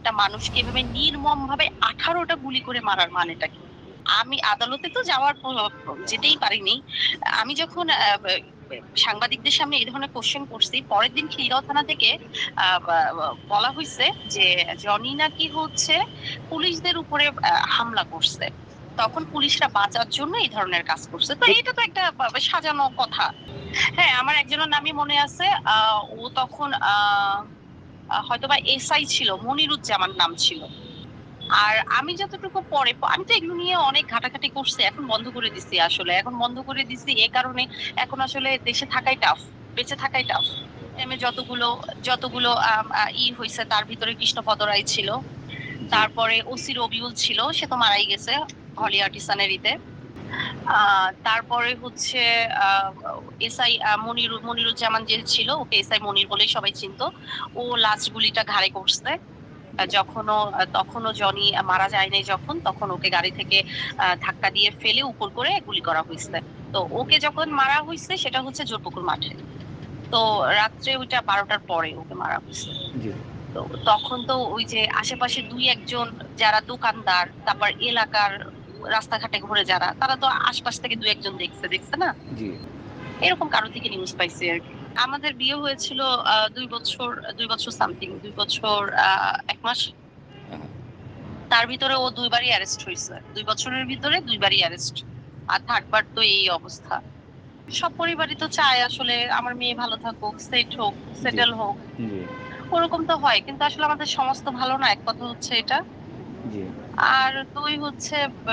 একটা মানুষকে এভাবে নির্মমভাবে 18টা গুলি করে মারার মানেটা কি? আমি আদালতে তো যাওয়ার যেতেই পারিনি। আমি যখন সাংবাদিকদের সামনে এই ধরনের কোয়েশ্চেন করছি, পরের দিন খিলগাঁও থানা থেকে আ বা বা বলা হইছে যে জনি নাকি হচ্ছে পুলিশদের উপরে হামলা করছে। তখন পুলিশরা বাঁচার জন্য এই ধরনের কাজ করছে। তো এটা তো একটা সাজানো কথা। হ্যাঁ, আমার একজনের নামই মনে আছে। ও তখন হয়তোবা এসআই ছিল, মনিরুজ্জামান নাম ছিল। আর আমি যতটুকু আমি তো এগুলো নিয়ে অনেক ঘাটাঘাটি করছি। এখন বন্ধ করে দিছি আসলে। এখন বন্ধ করে দিছি এ কারণে এখন আসলে দেশে থাকাই টাফ। বেঁচে থাকাই টাফ। টাইমে যতগুলো যতগুলো আম আ ই হইছে তার ভিতরে কৃষ্ণপদ রায় ছিল। জি, তারপরে ওসি রবিউল ছিল। সে তো মারাই গেছে জি, হলি আর্টিসানের ইতে। আ তারপরে হচ্ছে আ এসআই মনিরুজ্জামান যে ছিল ওকে এসআই মনির বলেই সবাই চিনতো। ও লাস্ট গুলিটা ঘাড়ে করছে। তখনও জনি মারা যায় নাই যখন, তখন ওকে গাড়ি থেকে ধাক্কা দিয়ে ফেলে উপর করে গুলি করা হইছে। তো ওকে যখন মারা হইছে সেটা হচ্ছে জোরপুকুর মাঠে। তো রাত্রে ওইটা 12টার পরে ওকে মারা হইছে। জি, তো তখন তো ওই যে আশেপাশে ২-১ জন যারা দোকানদার, তারপর এলাকার রাস্তাঘাটে ঘুরে যারা, তারা তো আশপাশ থেকে ২-১ জন দেখছে না? জি। এরকম কারো থেকে নিউজ পাইছি আরকি। আমাদের বিয়ে হয়েছিল ২ বছর সামথিং ২ বছর ১ মাস। হ্যাঁ, তার ভিতরে ও ২ বারই অ্যারেস্ট হইছে। ২ বছরের ভিতরে ২ বারই অ্যারেস্ট। আর 3rd বার তো এই অবস্থা। সব পরিবারই তো চায় আসলে আমার মেয়ে ভালো থাকুক, সেট হোক, জি, সেটেল হোক। জি, ওরকম তো হয়। কিন্তু আসলে আমাদের সমাজ তো ভালো না। এক কথা হচ্ছে এটা। জি, আর ২ হচ্ছে ব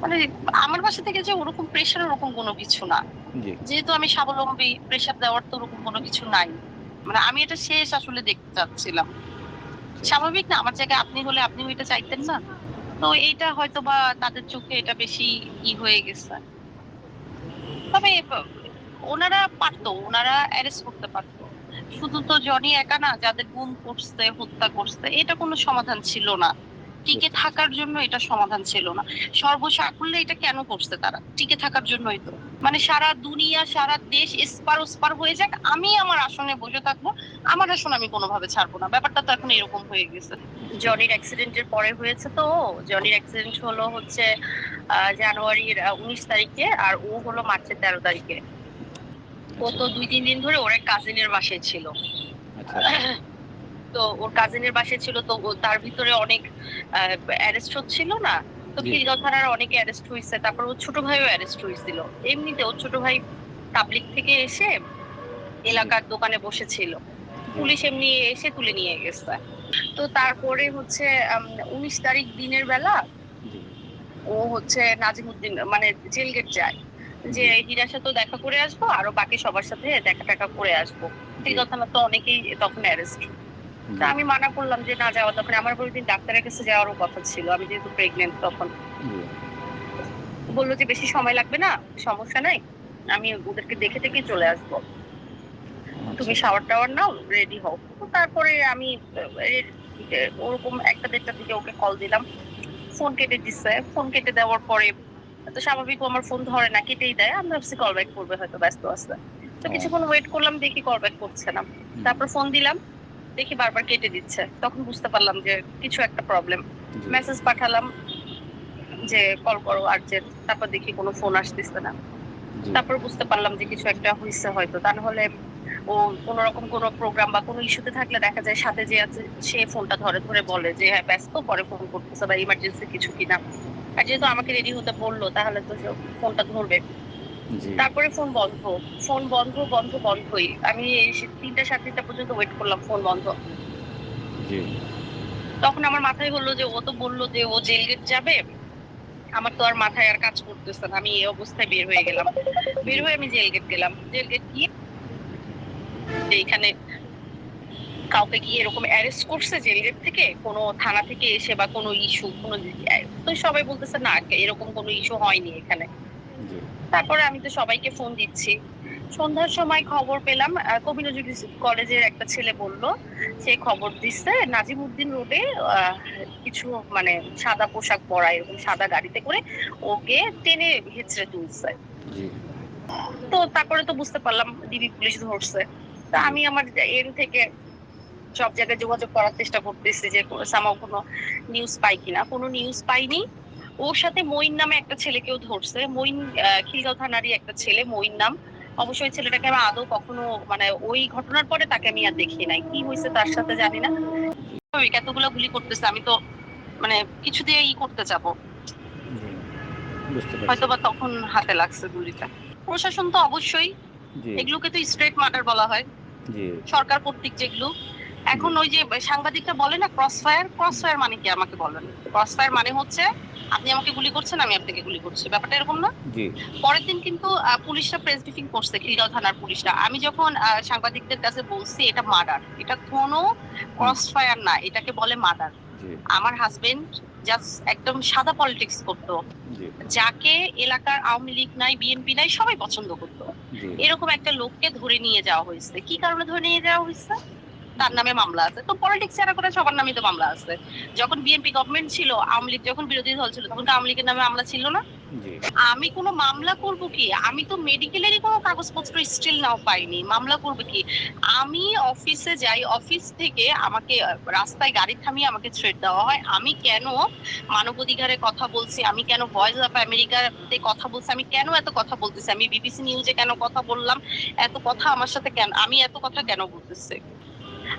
মানে আমার বাসা থেকে যে ওরকম প্রেশার ওরকম কোনো কিছু না। জি। যেহেতু আমি স্বাবলম্বী, প্রেশার দেওয়ার তো ওরকম কোনো কিছু নাই। মানে আমি এটা শেষ আসলে দেখতে চাচ্ছিলাম। আচ্ছা, আচ্ছা। স্বাভাবিক না? আমার জায়গায় আপনি হলে আপনিও এটা চাইতেন না? তো এইটা হয়তোবা তাদের চোখে এটা বেশি হয়ে গেছে। তবে ওনারা পারতো, ওনারা অ্যারেস্ট করতে পারতো। শুধু তো জনি একা না যাদের গুম করছে, হত্যা করছে, এটা কোনো সমাধান ছিল না। টিকে বুঝতে পেরেছি। থাকার জন্য এটা সমাধান ছিল না। সর্বসাকুল্যে এটা কেন করছে তারা? টিকে থাকার জন্যই তো। মানে সারা দুনিয়া, সারা দেশ এসপার ওসপার হয়ে যাক, আমি আমার আসনে বসে থাকবো। আমার আসন আমি কোনোভাবে ছাড়বো না। ব্যাপারটা তো এখন এরকম হয়ে গেছে। জনির অ্যাক্সিডেন্টের পরে হয়েছে তো জনির অ্যাক্সিডেন্ট হলো হচ্ছে জানুয়ারির ১৯ তারিখে আর ও হলো মার্চের ১৩ তারিখে। ও আচ্ছা, তো ২-৩ দিন ধরে ওর এক কাজিনের বাসায় ছিল। আচ্ছা, আচ্ছা। তো ওর কাজিনের বাসায় ছিল তো তার ভিতরে অনেক অ্যারেস্ট হচ্ছিল না? তো জি, খিলগাঁও থানার অনেকে অ্যারেস্ট হইছে। তারপর ওর ছোট ভাইও অ্যারেস্ট হইছিল। এমনিতে ওর ছোট ভাই তাবলিগ থেকে এসে জি, এলাকার দোকানে বসেছিল। জি, পুলিশ এমনি এসে তুলে নিয়ে গেছে। তো তারপরে হচ্ছে আম ১৯ তারিখ দিনের বেলা জি, ও হচ্ছে নাজিমুদ্দিন মানে জেল গেট যায়। যে জি, হীরার সাথেও দেখা করে আসবো, আরো বাকি সবার সাথে দেখা টেকা করে আসবো। জি, খিলগাঁও থানার তো অনেকেই তখন অ্যারেস্ট। তা জি, আমি মানা করলাম যে না যাওয়া দরকার নেই। আমার পরের দিন ডাক্তারের কাছে যাওয়ারও কথা ছিল। আমি যেহেতু প্রেগন্যান্ট তখন। জি। বলল যে বেশি সময় লাগবে না, সমস্যা নাই। আমি ওদেরকে দেখে টেকেই চলে আসবো। আচ্ছা, তুমি আচ্ছা। শাওয়ার-টাওয়ার নাও, রেডি হও। তো তারপরে আমি ওরকম ১টা-১:৩০টার দিকে ওকে কল দিলাম। ফোন কেটে দিছে। ফোন কেটে দেওয়ার পরে তো স্বাভাবিক ও আমার ফোন ধরে না, কেটেই দেয়। আমি ভাবছি কল ব্যাক করবে হয়তো ব্যস্ত আছে। তো ও কিছুক্ষণ ওয়েট করলাম দেখি কল ব্যাক করছে না। হুম, তারপর ফোন দিলাম, দেখি বারবার কেটে দিচ্ছে। তখন বুঝতে পারলাম যে কিছু একটা প্রবলেম। জি, মেসেজ পাঠালাম যে কল করো আর্জেন্ট। তারপর দেখি কোনো ফোন আসতেছে না। জি, তারপর বুঝতে পারলাম যে কিছু একটা হইছে হয়তো। তা নাহলে ও কোন রকম কোন প্রোগ্রাম বা কোন ইস্যুতে থাকলে দেখা যায় সাথে যে আছে সে ফোনটা ধরে বলে যে হ্যাঁ ব্যস্ত পরে ফোন করতেছে বা ইমার্জেন্সি কিছু কিনা। আর যেহেতু আমাকে রেডি হতে বললো তাহলে তো সে ফোনটা ধরবে। জি, তারপরে ফোন বন্ধ। ফোন বন্ধই। আমি ৩টা ৩:৩০ পর্যন্ত ওয়েট করলাম ফোন বন্ধ। জি, তখন আমার মাথায় হলো যে ও তো বলল যে ও জেল গেট যাবে। আমার তো আর মাথায় আর কাজ করতেছে না। আমি এই অবস্থায় বের হয়ে গেলাম। বের জি, হয়ে আমি জেল গেট গেলাম। জেল গেট গিয়ে যে এখানে কাউকে কি এরকম অ্যারেস্ট করছে জেল গেট থেকে কোনো থানা থেকে এসে বা কোনো ইস্যু তো সবাই বলতেছে না এরকম কোনো ইস্যু হয়নি এখানে। জি, তারপরে আমি তো সবাইকে ফোন দিচ্ছি। সন্ধ্যার সময় খবর পেলাম কবি নজরুল কলেজের একটা ছেলে বলল সে খবর দিচ্ছে নাজিমুদ্দিন রোডে আহ, কিছু মানে সাদা পোশাক পরা এরকম সাদা গাড়িতে করে ওকে টেনে হেঁচড়ে তুলছে। জি, তো তারপরে তো বুঝতে পারলাম ডিবি পুলিশ ধরছে। তা জি, আমি আমার এন থেকে সব জায়গায় যোগাযোগ করার চেষ্টা করতেছি যে সামাও কোনো নিউজ পাই কিনা, কোনো নিউজ পাইনি। ওর সাথে মঈন নামে একটা ছেলেকেও ধরছে। মঈন খিলগাঁও থানারই একটা ছেলে, মঈন নাম। অবশ্যই ছেলেটাকে আমি আদৌ কখনো মানে ওই ঘটনার পরে তাকে আমি আর দেখি নাই, কি হয়েছে তার সাথে জানি না। এতগুলো গুলি করতেছে, আমি তো মানে কিছু দিয়ে করতে যাবো, জি, বুঝতে পারছি। হয়তো বা তখন হাতে লাগছে গুলিটা। প্রশাসন তো অবশ্যই, জি, এগুলোকে তো স্ট্রেট মার্ডার বলা হয় জি, সরকার কর্তৃক যেগুলো। জি, এখন ওই যে সাংবাদিকরা বলে না ক্রস ফায়ার, ক্রস ফায়ার মানে কি আমাকে বলেন। ক্রস ফায়ার মানে হচ্ছে আপনি আমাকে গুলি করছেন, আমি আপনাকে গুলি করছি, ব্যাপারটা এরকম না? জি, পরের দিন কিন্তু পুলিশরা প্রেস ব্রিফিং করছে, খিলগাঁও থানার পুলিশরা। আমি যখন সাংবাদিকদের কাছে বলছি এটা মার্ডার, এটা কোনো হুম, ক্রস ফায়ার না, এটাকে বলে মার্ডার। জি, আমার হাজবেন্ড জাস্ট একদম সাদা পলিটিক্স করতো, জি, যাকে এলাকার আওয়ামী লীগ নাই বিএনপি নাই সবাই পছন্দ করতো, জি, এরকম একটা লোককে ধরে নিয়ে যাওয়া হয়েছে। কি কারণে ধরে নিয়ে যাওয়া হয়েছে? তার জি, নামে মামলা আছে। তো পলিটিক্স এরা করে সবার নামে তো মামলা আছে। যখন বিএনপি গভর্নমেন্ট ছিল, আওয়ামী লীগ যখন বিরোধী দল ছিল, তখন তো আওয়ামী লীগের নামে মামলা ছিল না। জি, আমি কোনো মামলা করব কি? আমি তো মেডিকেলেরই কোনো কাগজপত্র স্টিল নাও পাইনি, মামলা করবে কি? আমি অফিসে যাই, অফিস থেকে আমাকে রাস্তায় গাড়ি থামিয়ে আমাকে থ্রেট দেওয়া হয়। আমি কেন মানবাধিকারের কথা বলছি, আমি কেন ভয়েস অফ আমেরিকাতে কথা বলছি, আমি কেন এত কথা বলতেছি, আমি বিবিসি নিউজে কেন কথা বললাম, এত কথা আমার সাথে কেন, আমি এত কথা কেন বলতেছি?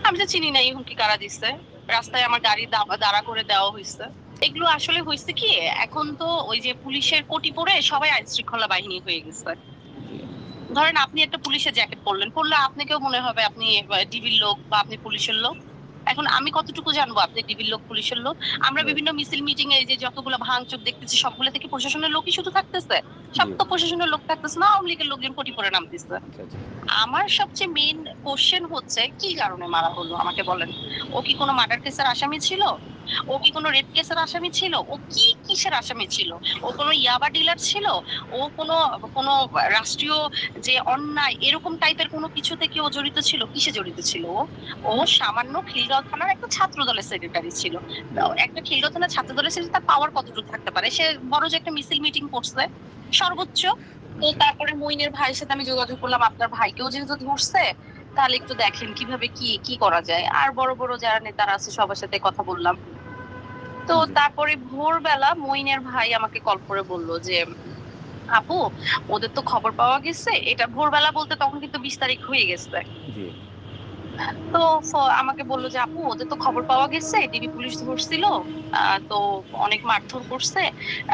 আমি তো চিনি না এই হুমকি কারা দিচ্ছে। রাস্তায় আমার গাড়ি দাঁড়া করে দেওয়া হয়েছে। এগুলো আসলে হয়েছে কি, এখন তো ওই যে পুলিশের কোটি পরে সবাই আইন শৃঙ্খলা বাহিনী হয়ে গেছে। জি, ধরেন আপনি একটা পুলিশের জ্যাকেট পরলেন, পরলে আপনাকেও মনে হবে আপনি ডিবির লোক বা আপনি পুলিশের লোক। এখন আমি কতটুকু জানবো আপনি ডিবির লোক পুলিশের লোক? আমরা রাইট, বিভিন্ন মিছিল মিটিং এ এই যে যতগুলো ভাঙচুর দেখতেছি সবগুলো থেকে প্রশাসনের লোকই শুধু থাকতেছে? সব জি, তো প্রশাসনের লোক থাকতেছে না, আওয়ামী লীগের লোকজন কোটি পরে নামতেছে। আচ্ছা, আচ্ছা, আমার সবচেয়ে মেইন কোশ্চেন হচ্ছে কি কারণে মারা হলো আমাকে বলেন। ও কি কোনো মার্ডার কেসের আসামি ছিল? ও কি কোনো রেপ কেসের আসামি ছিল? ও কি কিসের আসামি ছিল? ও কোনো ইয়াবা ডিলার ছিল? ও কোনো কোনো রাষ্ট্রীয় যে অন্যায় এরকম টাইপের কোনো কিছুতে কি ও জড়িত ছিল? কিসে জড়িত ছিল ও? ও সামান্য খিলগাঁও থানার একটা ছাত্র দলের সেক্রেটারি ছিল। জি, একটা খিলগাঁও থানার ছাত্র দলের সেক্রেটারি, তার পাওয়ার কতটুকু থাকতে পারে? সে বড় যে একটা মিছিল মিটিং করছে সর্বোচ্চ। তো আচ্ছা, তারপরে মইনের ভাইয়ের সাথে আমি যোগাযোগ করলাম, আপনার ভাইকেও যেহেতু ধরছে তাহলে একটু দেখেন কিভাবে কি কি করা যায়। আর বড় বড় যারা নেতারা আছে সবার সাথে কথা বললাম। তো জি, তারপরে ভোরবেলা মইনের ভাই আমাকে কল করে বলল যে আপু, ওদের তো খবর পাওয়া গেছে। এটা ভোরবেলা বলতে তখন কিন্তু 20 তারিখ হয়ে গেছে। জি, তো আমাকে বললো যে আপু, ওদের তো খবর পাওয়া গেছে, ডিবি পুলিশ ধরছিল। তো অনেক মারধর করছে।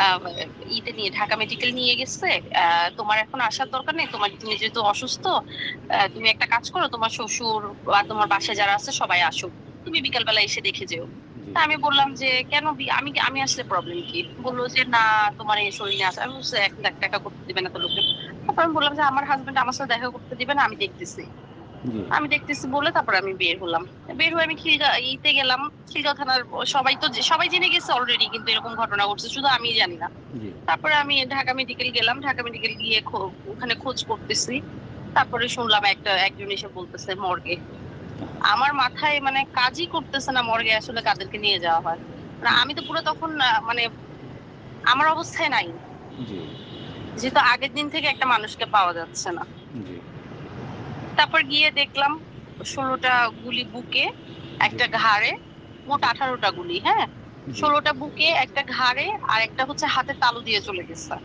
আহ, ইতে নিয়ে ঢাকা মেডিকেল নিয়ে গেছে। তোমার এখন আসার দরকার নেই, তুমি যেহেতু অসুস্থ, তুমি একটা কাজ করো, তোমার শ্বশুর বা তোমার বাসায় যারা আছে সবাই আসুক, তুমি বিকাল বেলা এসে দেখে যেও। জি, তা আমি বললাম যে কেন, আমি আমি আসলে প্রবলেম কি? বললো যে না, তোমার এই শরীরে আছে। আমি বলছি 1 লাখ টাকা করতে দিবে না তো লোকে। তারপর আমি বললাম যে আমার হাজবেন্ড আমার সাথে দেখা করতে দিবে না, আমি দেখতেছি। জি, আমি দেখতেছি বলে তারপর আমি বের হলাম। বের হয়ে আমি ইতে গেলাম, খিলগাঁও থানার। সবাই তো সবাই জেনে গেছে অলরেডি, কিন্তু এরকম ঘটনা ঘটছে শুধু আমি জানি না। জি, তারপরে আমি ঢাকা মেডিকেল গেলাম, ঢাকা মেডিকেল গিয়ে ওখানে খোঁজ করতেছি। তারপরে শুনলাম একজন এসে বলতেছে মর্গে। আমার মাথায় মানে কাজই করতেছে না, মর্গে আসলে কাদেরকে নিয়ে যাওয়া হয়। না জি, আমি তো পুরো তখন মানে আমার অবস্থায় নাই, জি, যেহেতু আগের দিন থেকে একটা মানুষকে পাওয়া যাচ্ছে না। জি, তারপর গিয়ে দেখলাম 16টা গুলি বুকে, জি, একটা ঘাড়ে, মোট জি, 18টা গুলি, হ্যাঁ। জি, 16টা বুকে, একটা ঘাড়ে, আর একটা হচ্ছে হাতে তালু দিয়ে চলে গেছে।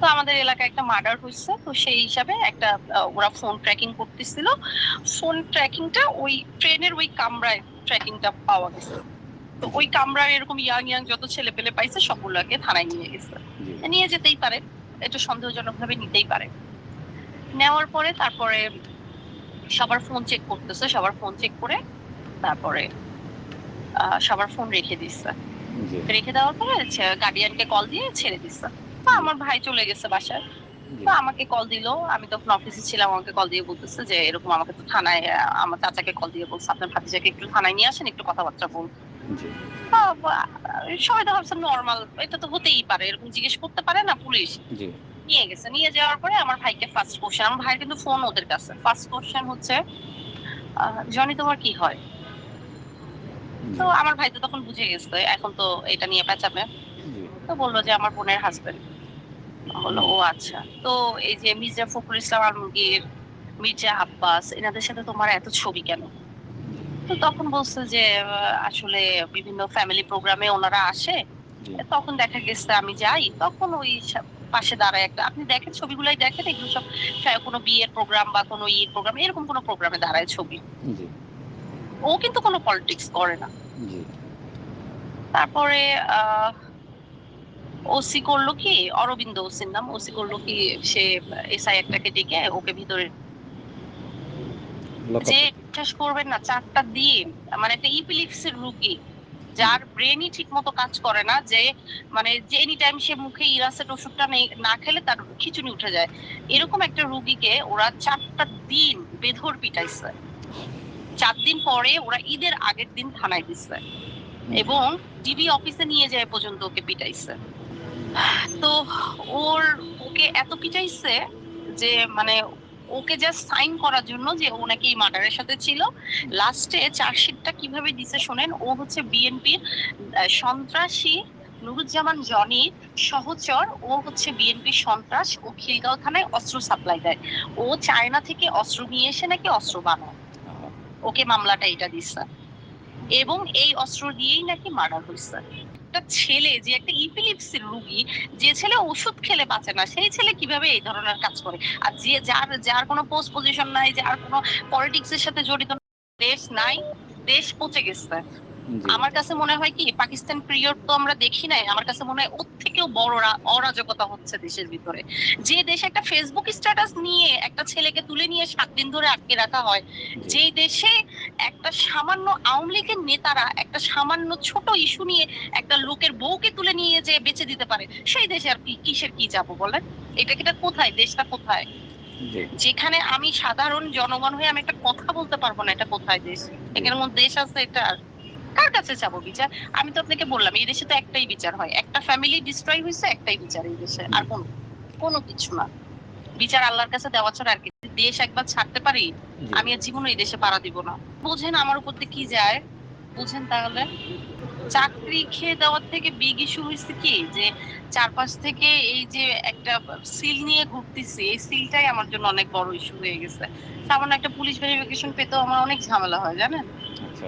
তো আমাদের এলাকায় একটা মার্ডার হয়েছে, তো সেই হিসাবে একটা ওরা ফোন ট্র্যাকিং করতেছিল। ফোন ট্র্যাকিংটা ওই ট্রেনের ওই কামরায় ট্র্যাকিংটা পাওয়া গেছে। তো জি, ওই কামরার এরকম ইয়াং ইয়াং যত ছেলে পেলে পাইছে সবগুলোকে থানায় নিয়ে গেছে। জি, নিয়ে যেতেই পারে, এটা সন্দেহজনক ভাবে নিতেই পারে। নেওয়ার পরে তারপরে সবার ফোন চেক করতেছে, সবার ফোন চেক করে তারপরে সবার ফোন রেখে দিচ্ছে। জি, রেখে দেওয়ার পরে গার্ডিয়ানকে কল দিয়ে ছেড়ে দিচ্ছে। তো জি, আমার ভাই চলে গেছে বাসায়। জি, তো আমাকে কল দিল, আমি তখন অফিসে ছিলাম। আমাকে কল দিয়ে বলতেছে যে এরকম, আমাকে তো থানায় আমার চাচাকে কল দিয়ে বলছে আপনার ভাতিজাকে একটু থানায় নিয়ে আসেন, একটু কথাবার্তা বল। জি, সবাই তো ভাবছে নর্মাল, এটা তো হতেই পারে, এরকম জিজ্ঞেস করতে পারে না পুলিশ। জি, নিয়ে গেছে, নিয়ে যাওয়ার পরে আমার ভাইকে ফার্স্ট কোশ্চেন, আমার ভাইয়ের কিন্তু ফোন ওদের কাছে, ফার্স্ট কোশ্চেন হচ্ছে জনি তোমার কি হয়? তো জি, আমার ভাই তো তখন বুঝে গেছে এখন তো এটা নিয়ে পেঁচাবে। জি, তো বললো যে আমার বোনের হাজবেন্ড। বললো হুম, ও আচ্ছা। তো এই যে মির্জা ফখরুল ইসলাম আলমগীর, মির্জা আব্বাস, এনাদের সাথে তোমার এত ছবি কেন? তো তো তখন বলছে যে আসলে বিভিন্ন ফ্যামিলি প্রোগ্রামে ওনারা আসে, জি তখন দেখা গেছে আমি যাই, তখন ওই পাশে দাঁড়ায় একটা, আপনি দেখেন ছবিগুলাই দেখেন, এগুলো সব কোনো বিয়ের প্রোগ্রাম বা কোনো ঈদ প্রোগ্রাম, এরকম কোনো প্রোগ্রামে দাঁড়ায় ছবি। জি ও কিন্তু কোনো পলিটিক্স করে না। জি তারপরে আহ ওসি করলো কি, অরবিন্দ ওসির নাম, ওসি করলো কি, সে এসআই একটাকে ডেকে ওকে ভিতরে, লকআপ যে করতে। বিশ্বাস করবেন না, 4টা দিন, মানে একটা ইপিলিপসির রুগী জি যার ব্রেনই ঠিক মতো কাজ করে না, যে মানে যে এনি টাইম সে মুখে ইরাসেট ওষুধটা না খেলে তার খিচুনি উঠে যায়, জি এরকম একটা রুগীকে ওরা 4টা দিন বেধড় পিটাইছে। 4 দিন পরে ওরা ঈদের আগের দিন থানায় দিচ্ছে জি এবং ডিবি অফিসে নিয়ে যায় পর্যন্ত ওকে পিটাইছে। তো ওর ওকে এত পিটাইছে যে মানে ওকে জাস্ট সাইন করার জন্য যে ও নাকি এই মার্ডারের সাথে ছিল। লাস্টে চার্জশিটটা কিভাবে দিছে শোনেন, ও হচ্ছে বিএনপির সন্ত্রাসী নুরুজ্জামান জনির সহচর, ও হচ্ছে বিএনপির সন্ত্রাস, ও খিলগাঁও থানায় অস্ত্র সাপ্লাই দেয়, ও চায়না থেকে অস্ত্র নিয়ে এসে নাকি অস্ত্র বানায়, আহা, ওকে মামলাটা এটা দিচ্ছে এবং এই অস্ত্র দিয়েই নাকি মার্ডার হয়েছে। একটা ছেলে যে একটা ইপিলিপসির রুগী, যে ছেলে ওষুধ খেলে বাঁচে না, সেই ছেলে কিভাবে এই ধরনের কাজ করে? আর যে যার যার কোনো পোস্ট পজিশন নাই, যার কোনো পলিটিক্স এর সাথে জড়িত না, দেশ নাই, দেশ পচে গেছে। জি আমার কাছে মনে হয় কি, পাকিস্তান পিরিয়ড তো আমরা দেখি নাই, আমার কাছে মনে হয় ওর থেকেও বড় অরাজকতা হচ্ছে দেশের ভিতরে। যে দেশে একটা ফেসবুক স্ট্যাটাস নিয়ে একটা ছেলেকে তুলে নিয়ে 7 দিন ধরে আটকে রাখা হয়, জি যেই দেশে একটা সামান্য আওয়ামী লীগের নেতারা একটা সামান্য ছোট ইস্যু নিয়ে একটা লোকের বউকে তুলে নিয়ে যে বেঁচে দিতে পারে, সেই দেশে আর কি কিসের কি যাবো বলেন? এটা কোথায়, দেশটা কোথায়? জি যেখানে আমি সাধারণ জনগণ হয়ে আমি একটা কথা বলতে পারবো না, এটা কোথায় দেশ? জি এখানে কোন দেশ আছে এটা? কার কাছে যাবো বিচার? আমি তো আপনাকে বললাম এই দেশে তো একটাই বিচার হয়, একটা ফ্যামিলি ডিস্ট্রয় হয়েছে, একটাই বিচার এই দেশে, আর কোনো কোনো কিছু না। বিচার আল্লাহর কাছে দেওয়া ছাড়া আর কি। দেশ একবার ছাড়তে পারি, জি আমি আর জীবনে এই দেশে পাড়া দিব না। বুঝেন আমার উপর দিয়ে কি যায়, বুঝেন তাহলে। চাকরি খেয়ে দেওয়ার থেকে বিগ ইস্যু হয়েছে কি, যে চারপাশ থেকে এই যে একটা সিল নিয়ে ঘুরতেছি, এই সিলটাই আমার জন্য অনেক বড় ইস্যু হয়ে গেছে। সামান্য একটা পুলিশ ভেরিফিকেশন পেতেও আমার অনেক ঝামেলা হয় জানেন। আচ্ছা